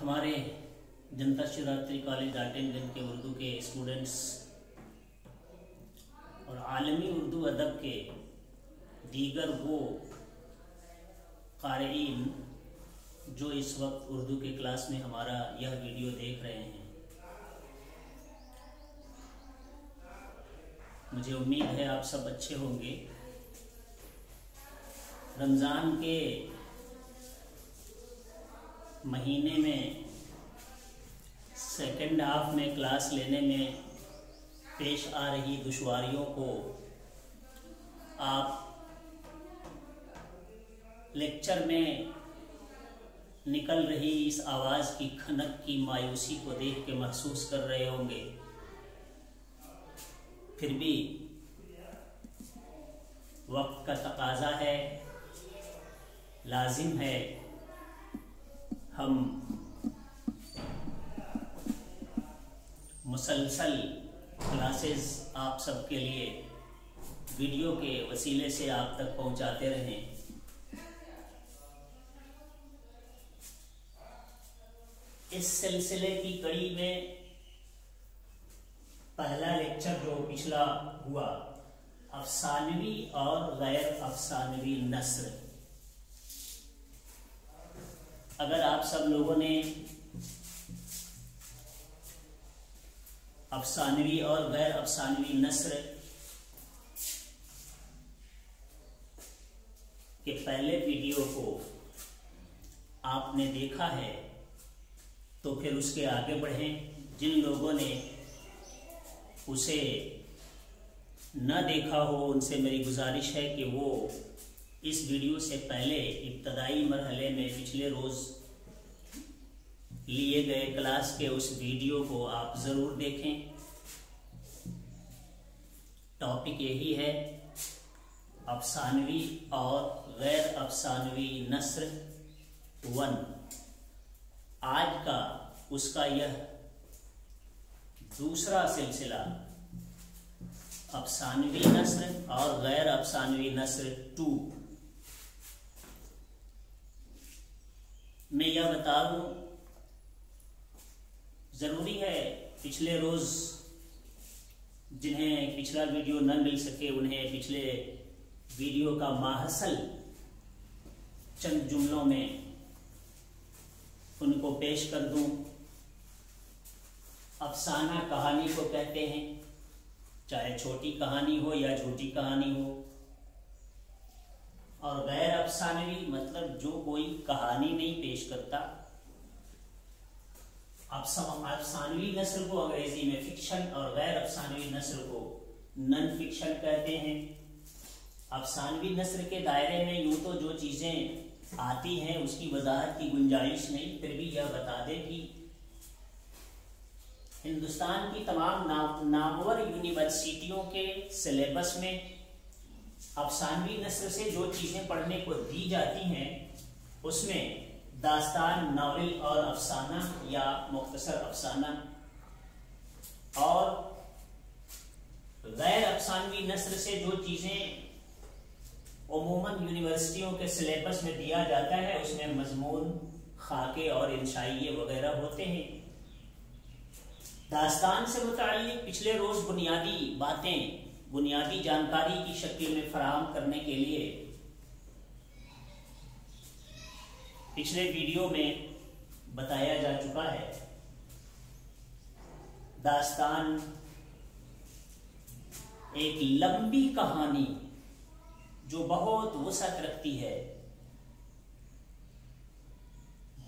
हमारे जनता शिवरात्रि कॉलेज डाल्टनगंज के उर्दू के स्टूडेंट्स और आलमी उर्दू अदब के दीगर वो क़ारीन जो इस वक्त उर्दू के क्लास में हमारा यह वीडियो देख रहे हैं, मुझे उम्मीद है आप सब अच्छे होंगे। रमज़ान के महीने में सेकंड हाफ में क्लास लेने में पेश आ रही दुश्वारियों को आप लेक्चर में निकल रही इस आवाज़ की खनक की मायूसी को देख के महसूस कर रहे होंगे। फिर भी वक्त का तकाजा है, लाजिम है हम मुसलसल क्लासेस आप सबके लिए वीडियो के वसीले से आप तक पहुंचाते रहें। इस सिलसिले की कड़ी में पहला लेक्चर जो पिछला हुआ, अफसानवी और गैर अफसानवी नस्र। अगर आप सब लोगों ने अफसानवी और गैर अफसानवी नस्र के पहले वीडियो को आपने देखा है तो फिर उसके आगे बढ़ें। जिन लोगों ने उसे न देखा हो उनसे मेरी गुजारिश है कि वो इस वीडियो से पहले इब्तदाई मरहले में पिछले रोज़ लिए गए क्लास के उस वीडियो को आप ज़रूर देखें। टॉपिक यही है, अफसानवी और गैर अफसानवी नस्र 1। आज का उसका यह दूसरा सिलसिला, अफसानवी नस्र और गैर अफसानवी नस्र 2। मैं यह बता दूं, ज़रूरी है पिछले रोज़ जिन्हें पिछला वीडियो न मिल सके उन्हें पिछले वीडियो का माहसल चंद जुमलों में उनको पेश कर दूं। अफसाना कहानी को कहते हैं, चाहे छोटी कहानी हो या छोटी कहानी हो। और गैर अफसानवी मतलब जो कोई कहानी नहीं पेश करता। अफसानवी नस्र को अंग्रेजी में फिक्शन और गैर अफसानवी नस्र को नॉन फिक्शन कहते हैं। अफसानवी नस्र के दायरे में यूं तो जो चीजें आती हैं उसकी वजाहत की गुंजाइश नहीं, फिर भी यह बता दें कि हिंदुस्तान की तमाम नामवर यूनिवर्सिटियों के सिलेबस में अफसानवी नस्र से जो चीजें पढ़ने को दी जाती हैं उसमें दास्तान, नावल और अफसाना या मुख्तसर अफसाना, और गैर अफसानवी नस्र से जो चीजें उमूमन यूनिवर्सिटियों के सिलेबस में दिया जाता है उसमें मजमून, खाके और इंशाइये वगैरह होते हैं। दास्तान से मुताल्लिक पिछले रोज बुनियादी बातें, बुनियादी जानकारी की शक्ल में फराहम करने के लिए पिछले वीडियो में बताया जा चुका है। दास्तान एक लंबी कहानी जो बहुत वसअत रखती है,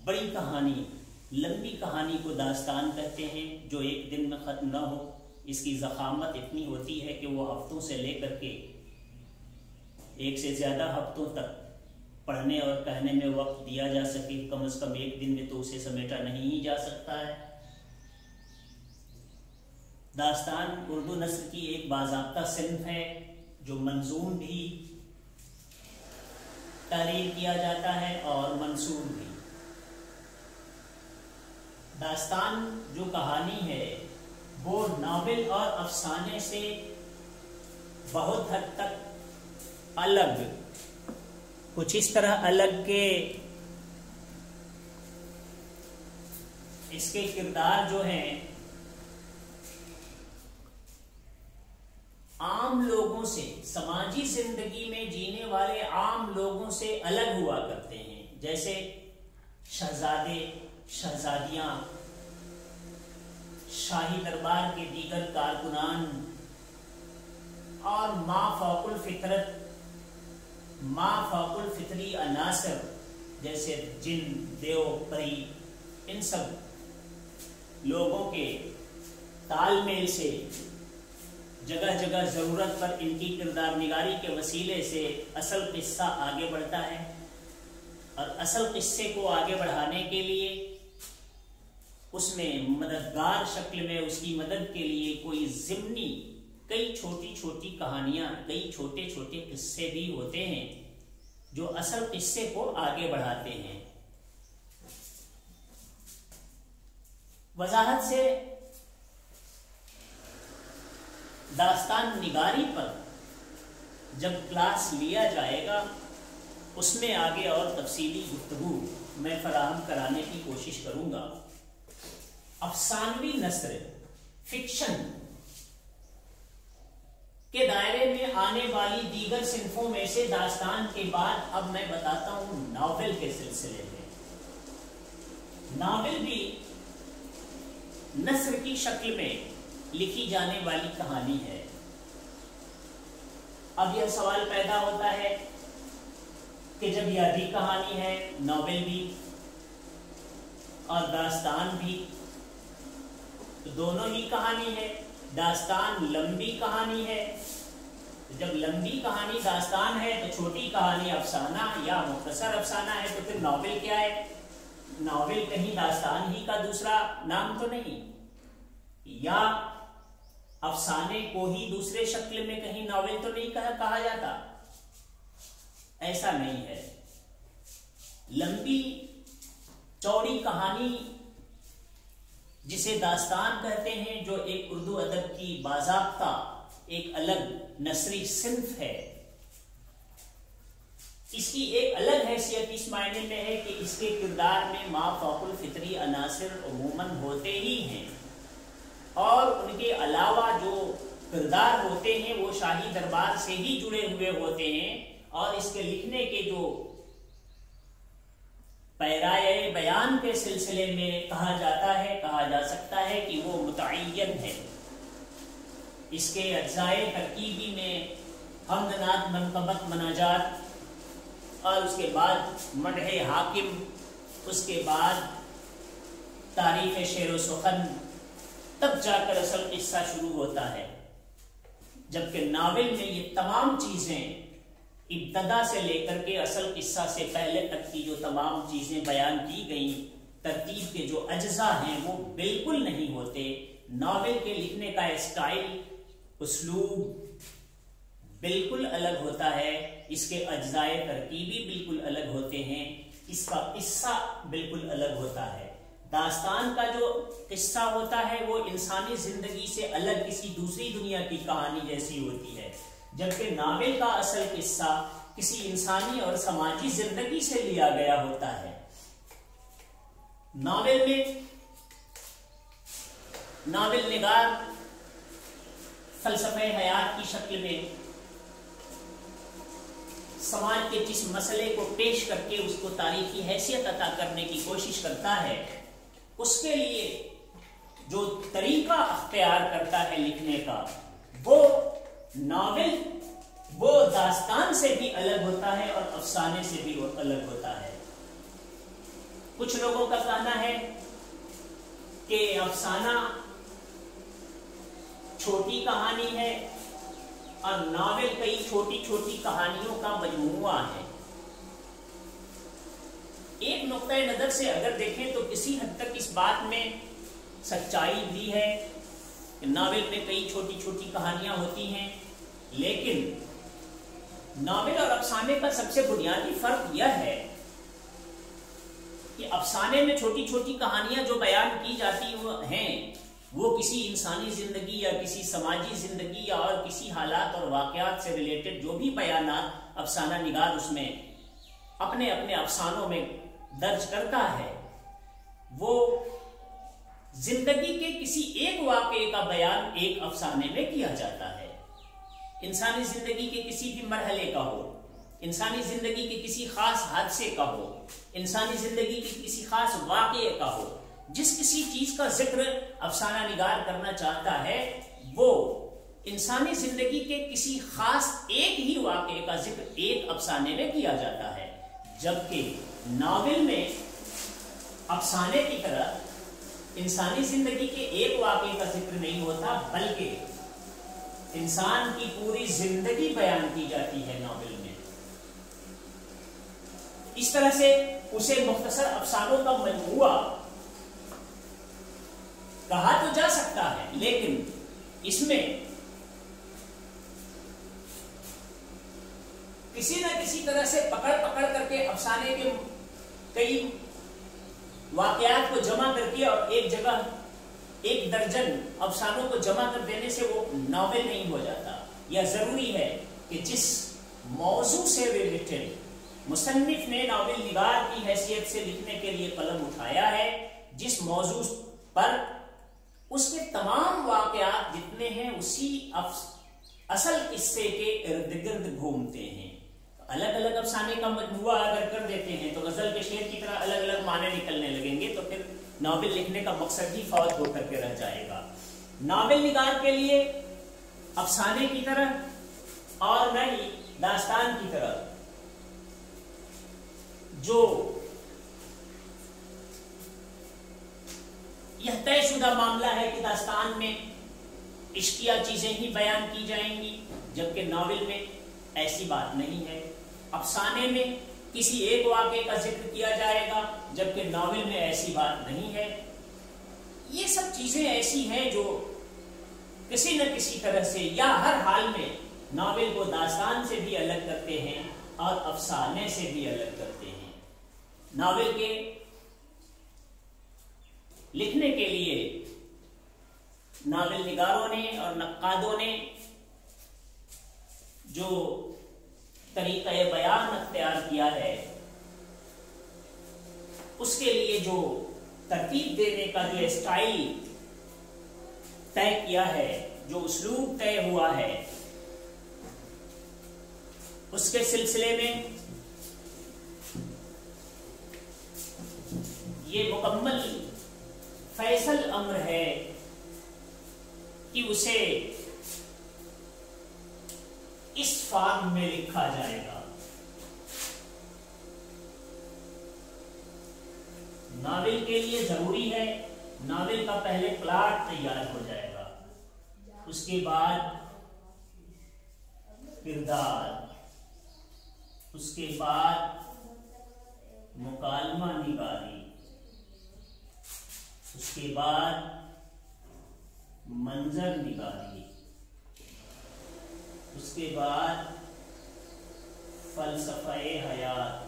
बड़ी कहानी, लंबी कहानी को दास्तान कहते हैं, जो एक दिन में ख़त्म न हो। इसकी ज़ख़ामत इतनी होती है कि वो हफ्तों से लेकर के एक से ज़्यादा हफ्तों तक पढ़ने और कहने में वक्त दिया जा सके। कम से कम एक दिन में तो उसे समेटा नहीं ही जा सकता है। दास्तान उर्दू नस्र की एक बाज़ाब्ता सिन्फ है जो मंजूम भी तारीर किया जाता है और मंसूब भी। दास्तान जो कहानी है वो नावल और अफसाने से बहुत हद तक अलग, कुछ इस तरह अलग के इसके किरदार जो हैं आम लोगों से, समाजी जिंदगी में जीने वाले आम लोगों से अलग हुआ करते हैं। जैसे शहजादे, शहजादियां, शाही दरबार के दीगर कारकुनान और माफाकुल फितरत, माफाकुल फितरी अनासर जैसे जिन, देव, परी, इन सब लोगों के तालमेल से जगह जगह जरूरत पर इनकी किरदार निगारी के वसीले से असल किस्सा आगे बढ़ता है। और असल किस्से को आगे बढ़ाने के लिए उसमें मददगार शक्ल में उसकी मदद के लिए कोई ज़िम्नी कई छोटी छोटी कहानियां, कई छोटे छोटे किस्से भी होते हैं जो असल किस्से को आगे बढ़ाते हैं। वजाहत से दास्तान निगारी पर जब क्लास लिया जाएगा उसमें आगे और तफसीली गुफ्तगू मैं फराहम कराने की कोशिश करूंगा। अफसानवी नस्र, फिक्शन के दायरे में आने वाली दीगर सिंफों में से दास्तान के बाद अब मैं बताता हूं नावल के सिलसिले में। नावल भी नस्र की शक्ल में लिखी जाने वाली कहानी है। अब यह सवाल पैदा होता है कि जब यह भी कहानी है, नावल भी और दास्तान भी, तो दोनों ही कहानी है। दास्तान लंबी कहानी है, तो जब लंबी कहानी दास्तान है तो छोटी कहानी अफसाना या मुख्तसर अफसाना है, तो फिर नावल क्या है? नावल कहीं दास्तान ही का दूसरा नाम तो नहीं, या अफसाने को ही दूसरे शक्ल में कहीं नावल तो नहीं कहा जाता? ऐसा नहीं है। लंबी चौड़ी कहानी जिसे दास्तान कहते हैं, जो एक उर्दू अदब की बाज़ाब्ता एक अलग नसरी सिंफ है, इसकी एक अलग हैसियत इस मायने में है कि इसके किरदार में माफाकुल फितरी अनासिर उमूमन होते ही हैं और उनके अलावा जो किरदार होते हैं वो शाही दरबार से ही जुड़े हुए होते हैं। और इसके लिखने के जो पैराए बयान के सिलसिले में कहा जा सकता है कि वो मुतअय्यन है। इसके अज्जाए तरकीबी में हमदनात, मनकबत, मनाजात और उसके बाद मदहे हाकिम, उसके बाद तारीफ शेर व सुखन, तब जाकर असल किस्सा शुरू होता है। जबकि नावल में ये तमाम चीजें इब्तदा से लेकर के असल किस्सा से पहले तक की जो तमाम चीजें बयान की गई, तरतीब के जो अज्जा हैं वो बिल्कुल नहीं होते। नावल के लिखने का स्टाइल, उसलूब बिल्कुल अलग होता है, इसके अज्जाए तरकीबी बिल्कुल अलग होते हैं, इसका किस्सा बिल्कुल अलग होता है। दास्तान का जो किस्सा होता है वो इंसानी जिंदगी से अलग किसी दूसरी दुनिया की कहानी जैसी होती है, जबकि नावल का असल किस्सा किसी इंसानी और समाजी जिंदगी से लिया गया होता है। नावल में नावल निगार फलसफे हयात की शक्ल में समाज के जिस मसले को पेश करके उसको तारीखी हैसियत अता करने की कोशिश करता है, उसके लिए जो तरीका अख्तियार करता है लिखने का, वो नावल, वो दास्तान से भी अलग होता है और अफसाने से भी अलग होता है। कुछ लोगों का कहना है कि अफसाना छोटी कहानी है और नावल कई छोटी छोटी कहानियों का मजमूआ है। एक नुक्ते नजर से अगर देखें तो किसी हद तक इस बात में सच्चाई भी है कि नावल में कई छोटी छोटी कहानियां होती हैं, लेकिन नावल और अफसाने का सबसे बुनियादी फर्क यह है कि अफसाने में छोटी छोटी कहानियां जो बयान की जाती हैं वो किसी इंसानी जिंदगी या किसी समाजी जिंदगी या और किसी हालात और वाकयात से रिलेटेड जो भी बयानात अफसाना निगार उसमें अपने अपने अफसानों में दर्ज करता है, वो जिंदगी के किसी एक वाकये का बयान एक अफसाने में किया जाता है। इंसानी जिंदगी के किसी भी मरहले का हो, इंसानी जिंदगी के किसी खास हादसे का हो, इंसानी जिंदगी के किसी खास वाकये का हो, जिस किसी चीज का जिक्र अफसाना निगार करना चाहता है वो इंसानी जिंदगी के किसी खास एक ही वाकये का जिक्र एक अफसाने में किया जाता है। जबकि नावल में अफसाने की तरह इंसानी जिंदगी के एक वाकये का जिक्र नहीं होता, बल्कि इंसान की पूरी जिंदगी बयान की जाती है नावल में। इस तरह से उसे मुख्तसर अफसानों का मजमूआ कहा तो जा सकता है, लेकिन इसमें किसी न किसी तरह से पकड़ पकड़ करके अफसाने के कई वाकयात को जमा करके और एक जगह एक दर्जन अफसानों को जमा कर देने से वो नावल नहीं हो जाता। यह जरूरी है कि जिस मौजू से रिलेटेड मुसन्निफ ने नावल निगार की हैसियत से लिखने के लिए कलम उठाया है, जिस मौजू पर उसके तमाम वाकयात जितने हैं उसी असल किस्से के इर्द गिर्द घूमते हैं। अलग अलग अफसाने का मजमूआ अगर कर देते हैं तो गजल के शेर की तरह अलग अलग माने निकलने लगेंगे, तो फिर नावल लिखने का मकसद ही फौत होकर के रह जाएगा। नावल निगार के लिए अफसाने की तरह और न ही दास्तान की तरह जो यह तयशुदा मामला है कि दास्तान में इश्किया चीजें ही बयान की जाएंगी, जबकि नावल में ऐसी बात नहीं है। अफसाने में किसी एक वाक़े का जिक्र किया जाएगा, जबकि नावल में ऐसी बात नहीं है। ये सब चीजें ऐसी हैं जो किसी न किसी तरह से या हर हाल में नावल को दास्तान से भी अलग करते हैं और अफसाने से भी अलग करते हैं। नावल के लिखने के लिए नावल निगारों ने और नक्कादों ने जो तरीक़ा बयान अख्तियार किया है, उसके लिए जो तरतीब देने का जो स्टाइल तय किया है, जो उस्लूब तय हुआ है, उसके सिलसिले में ये मुकम्मल फैसल अम्र है कि उसे इस फॉर्म में लिखा जाएगा। नावल के लिए जरूरी है नावल का पहले प्लॉट तैयार हो जाएगा, उसके बाद किरदार, उसके बाद मुकालमा निगारी, उसके बाद मंजर निगारी, उसके बाद फलसफे हयात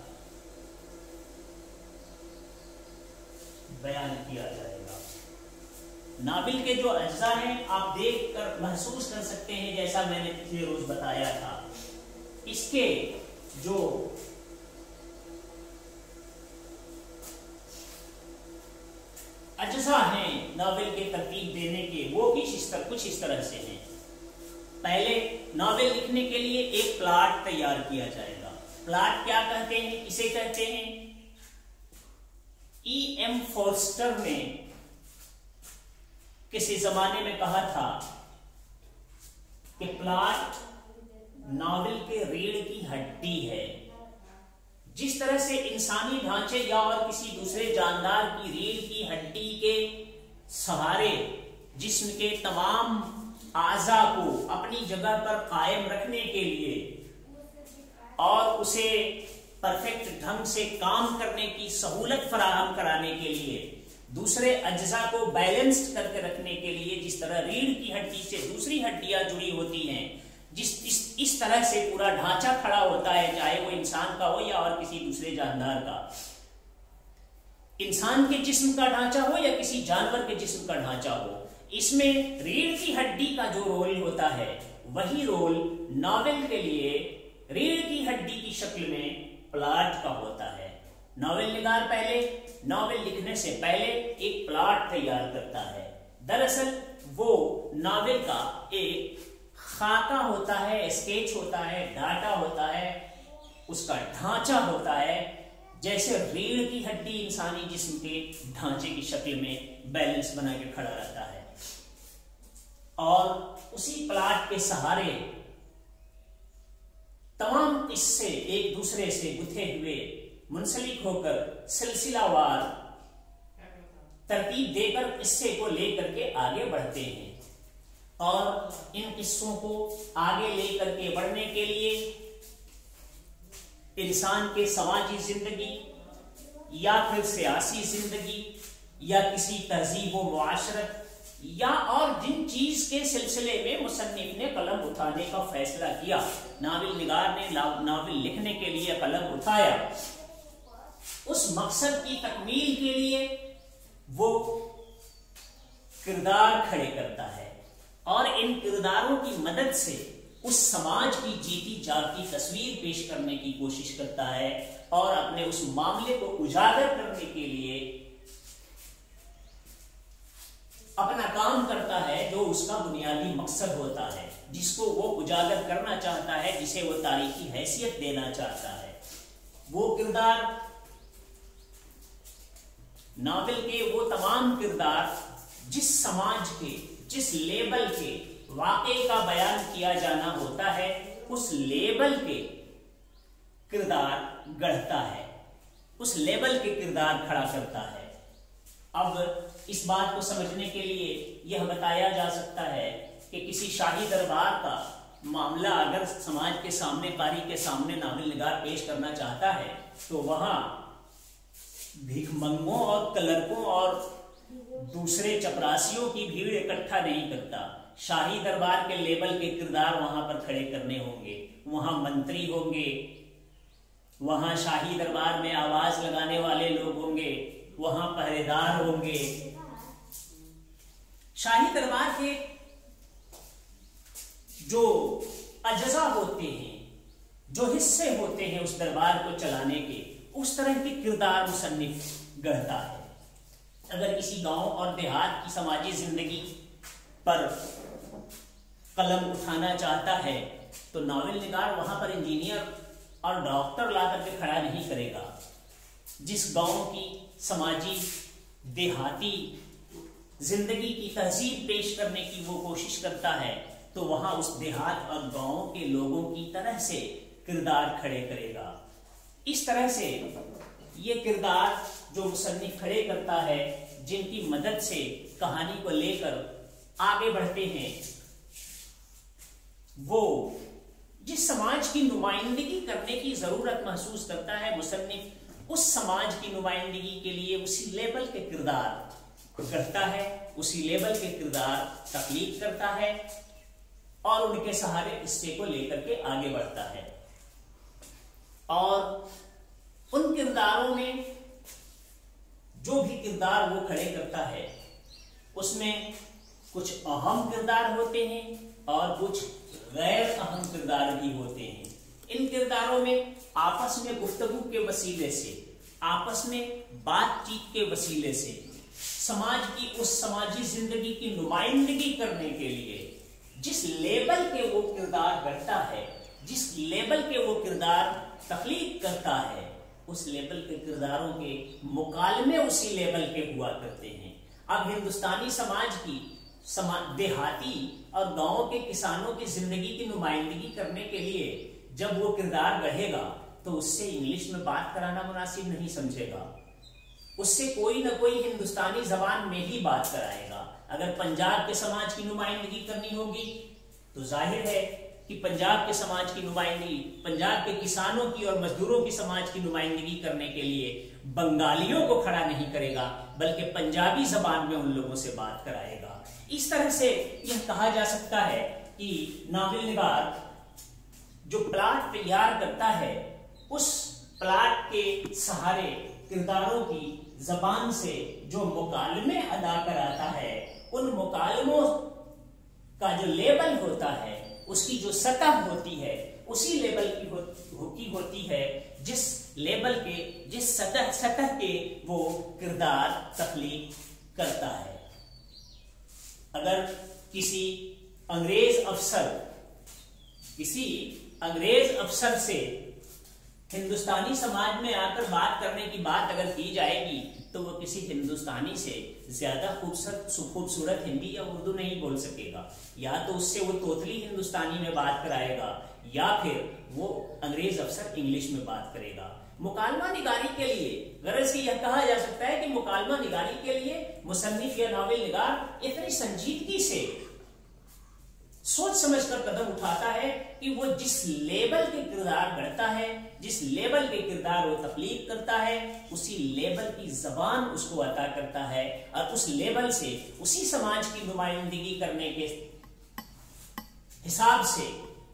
बयान किया जाएगा। नावल के जो अज्जा हैं आप देख कर महसूस कर सकते हैं, जैसा मैंने पिछले रोज बताया था। इसके जो अज्जा हैं नावल के तरतीब देने के, वो भी कुछ इस तरह से हैं। पहले नावल लिखने के लिए एक प्लॉट तैयार किया जाएगा। प्लॉट क्या कहते हैं, किसे कहते हैं? E.M. फोर्स्टर ने किसी जमाने में कहा था कि प्लॉट नावल के रीढ़ की हड्डी है। जिस तरह से इंसानी ढांचे या और किसी दूसरे जानदार की रीढ़ की हड्डी के सहारे जिस्म के तमाम आज़ा को अपनी जगह पर कायम रखने के लिए और उसे परफेक्ट ढंग से काम करने की सहूलत फराहम कराने के लिए, दूसरे अज्जा को बैलेंस्ड करके रखने के लिए, जिस तरह रीढ़ की हड्डी से दूसरी हड्डियां जुड़ी होती हैं, इस तरह से पूरा ढांचा खड़ा होता है, चाहे वो इंसान का हो या और किसी दूसरे जानदार का। इंसान के जिस्म का ढांचा हो या किसी जानवर के जिस्म का ढांचा हो, इसमें रीढ़ की हड्डी का जो रोल होता है वही रोल नावल के लिए रीढ़ की हड्डी की शक्ल में प्लॉट का होता है। नावल निगार पहले नावल लिखने से पहले एक प्लॉट तैयार करता है। दरअसल वो नावल का एक खाका होता है, स्केच होता है, डाटा होता है, उसका ढांचा होता है, जैसे रीढ़ की हड्डी इंसानी जिस्म के ढांचे की शक्ल में बैलेंस बना के खड़ा रहता है। और उसी प्लॉट के सहारे तमाम किस्से एक दूसरे से गुथे हुए मुंसलिक होकर सिलसिलावार तरतीब देकर किस्से को लेकर के आगे बढ़ते हैं। और इन किस्सों को आगे लेकर के बढ़ने के लिए इंसान के समाजी जिंदगी या फिर सियासी जिंदगी या किसी तहजीब व मुआशरत या और जिन चीज के सिलसिले में मुसन्निफ ने कलम उठाने का फैसला किया, नावल निगार ने नावल लिखने के लिए कलम उठाया, उस मकसद की तकमील के लिए वो किरदार खड़े करता है और इन किरदारों की मदद से उस समाज की जीती जागती तस्वीर पेश करने की कोशिश करता है और अपने उस मामले को उजागर करने के लिए अपना काम करता है, जो उसका बुनियादी मकसद होता है, जिसको वो उजागर करना चाहता है, जिसे वो तारीखी हैसियत देना चाहता है। वो किरदार, नावल के वो तमाम किरदार जिस समाज के, जिस लेबल के वाक़े का बयान किया जाना होता है, उस लेबल के किरदार गढ़ता है, उस लेबल के किरदार खड़ा करता है। अब इस बात को समझने के लिए यह बताया जा सकता है कि किसी शाही दरबार का मामला अगर समाज के सामने, कारी के सामने नावल निगार पेश करना चाहता है, तो वहां भिखमंगों और क्लर्कों और दूसरे चपरासियों की भीड़ इकट्ठा नहीं करता। शाही दरबार के लेवल के किरदार वहां पर खड़े करने होंगे, वहां मंत्री होंगे, वहां शाही दरबार में आवाज लगाने वाले लोग होंगे, वहां पहरेदार होंगे। शाही दरबार के जो अज्जा होते हैं, जो हिस्से होते हैं उस दरबार को चलाने के, उस तरह के किरदार मुसन्निफ गढ़ता है। अगर किसी गांव और देहात की समाजी जिंदगी पर कलम उठाना चाहता है, तो नावल निगार वहां पर इंजीनियर और डॉक्टर ला करके खड़ा नहीं करेगा। जिस गांव की समाजी देहाती जिंदगी की तहजीब पेश करने की वो कोशिश करता है, तो वहां उस देहात और गांव के लोगों की तरह से किरदार खड़े करेगा। इस तरह से ये किरदार जो मुसन्निफ खड़े करता है, जिनकी मदद से कहानी को लेकर आगे बढ़ते हैं, वो जिस समाज की नुमाइंदगी करने की जरूरत महसूस करता है, मुसन्निफ उस समाज की नुमाइंदगी के लिए उसी लेवल के किरदार गढ़ता है, उसी लेवल के किरदार तख्लीक करता है और उनके सहारे किस्से को लेकर के आगे बढ़ता है। और उन किरदारों में जो भी किरदार वो खड़े करता है, उसमें कुछ अहम किरदार होते हैं और कुछ गैर अहम किरदार भी होते हैं। इन किरदारों में आपस में गुफ्तगू के वसीले से, आपस में बातचीत के वसीले से समाज की उस समाजी जिंदगी की नुमाइंदगी करने के लिए जिस लेवल के वो किरदार गढ़ता है, जिस लेवल के वो किरदार तख्लीक करता है, उस लेवल के किरदारों के मुकालमे उसी लेवल के हुआ करते हैं। अब हिंदुस्तानी समाज की देहाती और गांव के किसानों की जिंदगी की नुमाइंदगी करने के लिए जब वो किरदार गढ़ेगा, तो उससे इंग्लिश में बात कराना मुनासिब नहीं समझेगा, उससे कोई ना कोई हिंदुस्तानी जबान में ही बात कराएगा। अगर पंजाब के समाज की नुमाइंदगी करनी होगी, तो जाहिर है कि पंजाब के समाज की नुमाइंदगी, पंजाब के किसानों की और मजदूरों की समाज की नुमाइंदगी करने के लिए बंगालियों को खड़ा नहीं करेगा, बल्कि पंजाबी जबान में उन लोगों से बात कराएगा। इस तरह से यह कहा जा सकता है कि नावल निगार जो प्लाट तैयार करता है, उस प्लाट के सहारे किरदारों की जबान से जो मुकालमे अदा कराता है, उन मुकालमों का जो लेवल होता है, उसकी जो सतह होती है, उसी लेवल की होती है जिस लेवल के, जिस सतह के वो किरदार तख्लीक करता है। अगर किसी अंग्रेज अफसर से हिंदुस्तानी समाज में आकर बात करने की बात अगर की जाएगी तो वो किसी हिंदुस्तानी से ज्यादा खूबसूरत हिंदी या उर्दू नहीं बोल सकेगा। या तो उससे वो तोतली हिंदुस्तानी में बात कराएगा या फिर वो अंग्रेज अफसर इंग्लिश में बात करेगा। मुकालमा निगारी के लिए गरज यह कहा जा सकता है कि मुकालमा निगारी के लिए मुसन्निफ या नावल निगार इतनी संजीदगी से सोच समझकर कदम उठाता है कि वो जिस लेवल के किरदार गढ़ता है, जिस लेवल के किरदार वो तख्लीक करता है, उसी लेवल की जबान उसको अता करता है और उस लेवल से उसी समाज की नुमाइंदगी करने के हिसाब से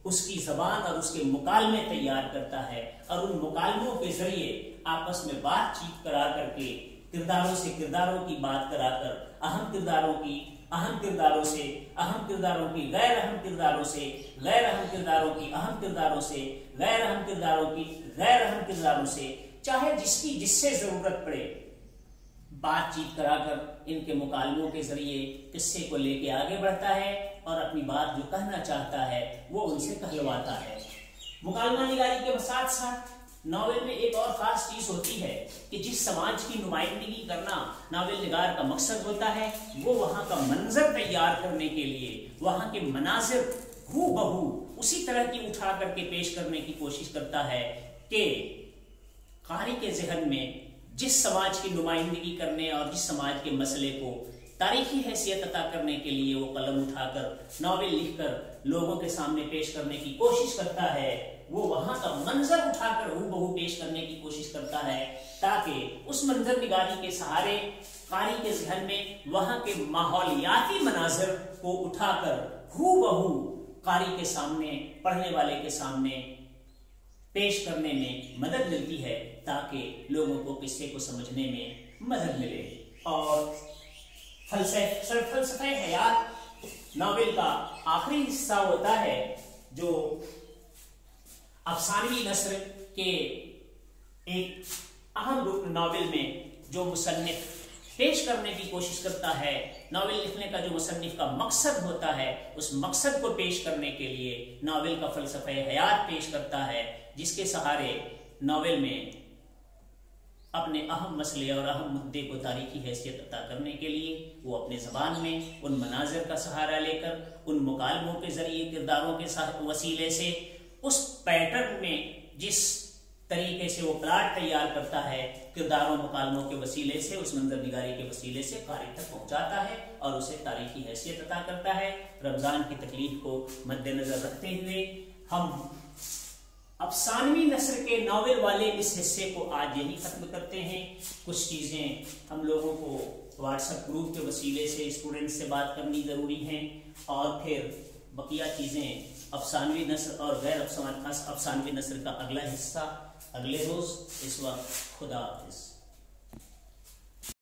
उसकी जबान और उसके मुकालमे तैयार करता है और उन मुकालमों के जरिए आपस में बातचीत करा करके किरदारों से किरदारों की बात कराकर अहम किरदारों की अहम किरदारों से अहम किरदारों की गैर अहम किरदारों से गैर अहम किरदारों की अहम किरदारों से गैर अहम किरदारों की गैर अहम किरदारों से चाहे जिससे जरूरत पड़े बातचीत कराकर इनके मुकालमों के जरिए किस्से को लेके आगे बढ़ता है और अपनी बात जो कहना चाहता है वो उनसे कहलवाता है। मुकालमा निगारी के साथ साथ नावल में एक और खास चीज होती है कि जिस समाज की नुमाइंदगी करना नावल निगार का मकसद होता है वो वहां का मंजर तैयार करने के लिए वहां के मनाजिर हूबहू उसी तरह की उठा करके पेश करने की कोशिश करता है कि कारी के ज़हन में जिस समाज की नुमाइंदगी करने और जिस समाज के मसले को तारीखी हैसियत अता करने के लिए वो कलम उठाकर नावल लिखकर लोगों के सामने पेश करने की कोशिश करता है, वो वहां का मंजर उठाकर हूबहू पेश करने की कोशिश करता है ताकि उस मंजर निगारी के सहारे कारी के ज़हन में वहां के माहौलियाती मनाजिर को उठाकर हूबहू कारी के सामने, पढ़ने वाले के सामने पेश करने में मदद मिलती है ताकि लोगों को किस्से को समझने में मदद मिले। और फलसफे हयात नावल का आखिरी हिस्सा होता है जो अफसानवी नस्र के एक अहम नावल में जो मुसन्निफ पेश करने की कोशिश करता है। नावल लिखने का जो मुसन्निफ का मकसद होता है उस मकसद को पेश करने के लिए नावल का फलसफे हयात पेश करता है, जिसके सहारे नावल में अपने अहम मसले और अहम मुद्दे को तारीखी हैसियत अता करने के लिए वो अपने ज़बान में उन मनाजिर का सहारा लेकर उन मुकालमों के जरिए किरदारों के वसीले से उस पैटर्न में जिस तरीके से वो प्लाट तैयार करता है किरदारों मुकालमों के वसीले से, उस मंजर निगारी के वसीले से कारी तक पहुंचाता है और उसे तारीखी हैसियत अता करता है। रमजान की तकलीफ को मद्देनजर रखते हुए हम अफसानवी नस्र के नावल वाले इस हिस्से को आज यही खत्म करते हैं। कुछ चीजें हम लोगों को व्हाट्सएप ग्रुप के वसीले से स्टूडेंट से बात करनी जरूरी है और फिर बकिया चीजें अफसानवी नस्र और गैर अफसानवी नस्र का अगला हिस्सा अगले रोज। इस वक्त खुदा हाफिज।